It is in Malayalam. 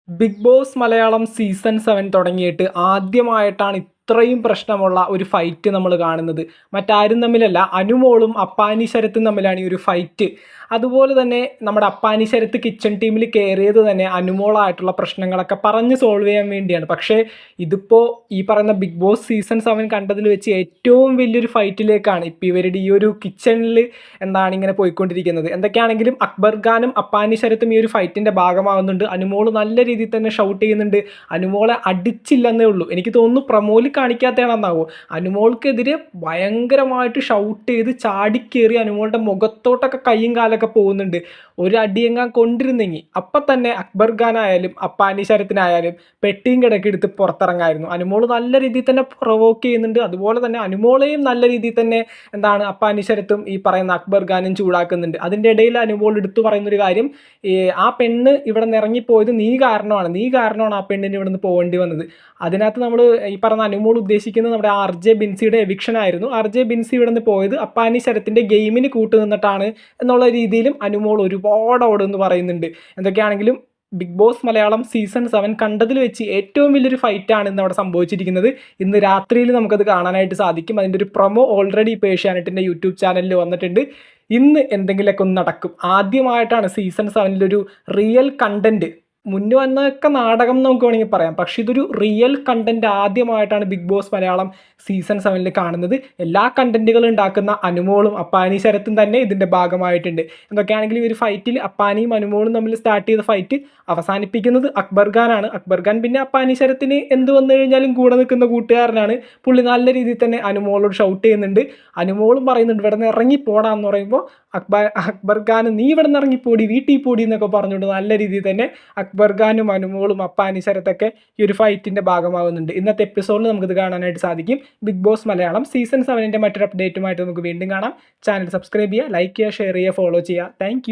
ബിഗ് ബോസ് മലയാളം സീസൺ 7 തുടങ്ങിയിട്ട് ആദ്യമായിട്ടാണ് ഇത്രയും പ്രശ്നമുള്ള ഒരു ഫൈറ്റ് നമ്മൾ കാണുന്നത്. മറ്റാരും തമ്മിലല്ല, അനുമോളും അപ്പാനി ശരത്തും തമ്മിലാണ് ഈ ഒരു ഫൈറ്റ്. അതുപോലെ തന്നെ നമ്മുടെ അപ്പാനി ശരത്ത് കിച്ചൺ ടീമിൽ കയറിയത് തന്നെ അനുമോളായിട്ടുള്ള പ്രശ്നങ്ങളൊക്കെ പറഞ്ഞ് സോൾവ് ചെയ്യാൻ വേണ്ടിയാണ്. പക്ഷേ ഇതിപ്പോൾ ഈ പറയുന്ന ബിഗ് ബോസ് സീസൺ 7 കണ്ടതിൽ വെച്ച് ഏറ്റവും വലിയൊരു ഫൈറ്റിലേക്കാണ് ഇപ്പോൾ ഇവരുടെ ഈ ഒരു കിച്ചണിൽ ഇങ്ങനെ പോയിക്കൊണ്ടിരിക്കുന്നത്. എന്തൊക്കെയാണെങ്കിലും അക്ബർ ഖാനും അപ്പാനി ശരത്തും ഈ ഒരു ഫൈറ്റിൻ്റെ ഭാഗമാകുന്നുണ്ട്. അനുമോൾ നല്ല രീതിയിൽ തന്നെ ഷൗട്ട് ചെയ്യുന്നുണ്ട്. അനുമോളെ അടിച്ചില്ലെന്നേ ഉള്ളൂ. എനിക്ക് തോന്നുന്നു പ്രമോല് കാണിക്കാത്തതാണെന്നാവോ, അനുമോൾക്കെതിരെ ഭയങ്കരമായിട്ട് ഷൗട്ട് ചെയ്ത് ചാടിക്കേറി അനുമോളുടെ മുഖത്തോട്ടൊക്കെ കയ്യും കാലൊക്കെ പോകുന്നുണ്ട്. ഒരു അടിയെങ്ങാൻ കൊണ്ടിരുന്നെങ്കിൽ അപ്പം തന്നെ അക്ബർ ഖാനായാലും അപ്പാനി ശരത്തിനായാലും പെട്ടിയും കിടക്കി എടുത്ത് പുറത്തിറങ്ങായിരുന്നു. അനുമോൾ നല്ല രീതിയിൽ തന്നെ പ്രൊവോക്ക് ചെയ്യുന്നുണ്ട്. അതുപോലെ തന്നെ അനുമോളെയും നല്ല രീതിയിൽ തന്നെ അപ്പാനി ശരത്തും ഈ പറയുന്ന അക്ബർ ഖാനും ചൂടാക്കുന്നുണ്ട്. അതിൻ്റെ ഇടയിൽ അനുമോൾ എടുത്തു പറയുന്നൊരു കാര്യം, ആ പെണ്ണ് ഇവിടെ നിന്ന് ഇറങ്ങിപ്പോയത് നീ കാരണമാണ് ആ പെണ്ണിന് ഇവിടെ നിന്ന് പോകേണ്ടി വന്നത്. അതിനകത്ത് നമ്മൾ ഈ പറഞ്ഞ അനുമോൾ ഉദ്ദേശിക്കുന്നത് നമ്മുടെ RJ ബിൻസിയുടെ എവിക്ഷൻ ആയിരുന്നു. RJ ബിൻസി ഇവിടെ നിന്ന് പോയത് അപ്പാനി ശരത്തിൻ്റെ ഗെയിമിന് കൂട്ടുനിന്നിട്ടാണ് എന്നുള്ള രീതിയിലും അനുമോൾ ഒരുപാട് ഓടെന്ന് പറയുന്നുണ്ട്. എന്തൊക്കെയാണെങ്കിലും ബിഗ് ബോസ് മലയാളം സീസൺ 7 കണ്ടതിൽ വെച്ച് ഏറ്റവും വലിയൊരു ഫൈറ്റാണ് ഇന്ന് അവിടെ സംഭവിച്ചിരിക്കുന്നത്. ഇന്ന് രാത്രിയിൽ നമുക്കത് കാണാനായിട്ട് സാധിക്കും. അതിൻ്റെ ഒരു പ്രൊമോ ഓൾറെഡി ഇപ്പോൾ ഏഷ്യാനെറ്റിൻ്റെ യൂട്യൂബ് ചാനലിൽ വന്നിട്ടുണ്ട്. ഇന്ന് എന്തെങ്കിലുമൊക്കെ ഒന്ന് നടക്കും. ആദ്യമായിട്ടാണ് സീസൺ 7 റിയൽ കണ്ടൻറ്റ്, മുന്നേ വന്നതൊക്കെ നാടകം നമുക്ക് വേണമെങ്കിൽ പറയാം, പക്ഷെ ഇതൊരു റിയൽ കണ്ടൻറ്റ് ആദ്യമായിട്ടാണ് ബിഗ് ബോസ് മലയാളം സീസൺ 7 കാണുന്നത്. എല്ലാ കണ്ടൻറ്റുകളും ഉണ്ടാക്കുന്ന അനുമോളും അപ്പാനി ശരത്തും തന്നെ ഇതിൻ്റെ ഭാഗമായിട്ടുണ്ട്. എന്തൊക്കെയാണെങ്കിലും ഈ ഒരു ഫൈറ്റിൽ അപ്പാനിയും അനുമോളും തമ്മിൽ സ്റ്റാർട്ട് ചെയ്ത ഫൈറ്റ് അവസാനിപ്പിക്കുന്നത് അക്ബർ ഖാനാണ്. അക്ബർ ഖാൻ പിന്നെ അപ്പാനി ശരത്തിന് എന്ത് വന്നു കഴിഞ്ഞാലും കൂടെ നിൽക്കുന്ന കൂട്ടുകാരനാണ്. പുള്ളി നല്ല രീതിയിൽ തന്നെ അനുമോളോട് ഷൗട്ട് ചെയ്യുന്നുണ്ട്. അനുമോളും പറയുന്നുണ്ട് ഇവിടെ നിന്ന് ഇറങ്ങിപ്പോടാന്ന് പറയുമ്പോൾ അക്ബർ ഖാൻ നീ ഇവിടെ നിന്ന് ഇറങ്ങിപ്പോടി, വീട്ടിൽ പോടി എന്നൊക്കെ പറഞ്ഞുകൊണ്ട് നല്ല രീതിയിൽ തന്നെ അക്ബർ ഖാനും അനുമോളും അപ്പാനി ശരത്തൊക്കെ ഈ ഒരു ഫൈറ്റിൻ്റെ ഭാഗമാകുന്നുണ്ട്. ഇന്നത്തെ എപ്പിസോഡിൽ നമുക്കിത് കാണാനായിട്ട് സാധിക്കും. ബിഗ് ബോസ് മലയാളം സീസൺ 7 മറ്റൊരു അപ്ഡേറ്റുമായിട്ട് നമുക്ക് വീണ്ടും കാണാം. ചാനൽ സബ്സ്ക്രൈബ് ചെയ്യുക, ലൈക്ക് ചെയ്യുക, ഷെയർ ചെയ്യുക, ഫോളോ ചെയ്യുക. താങ്ക്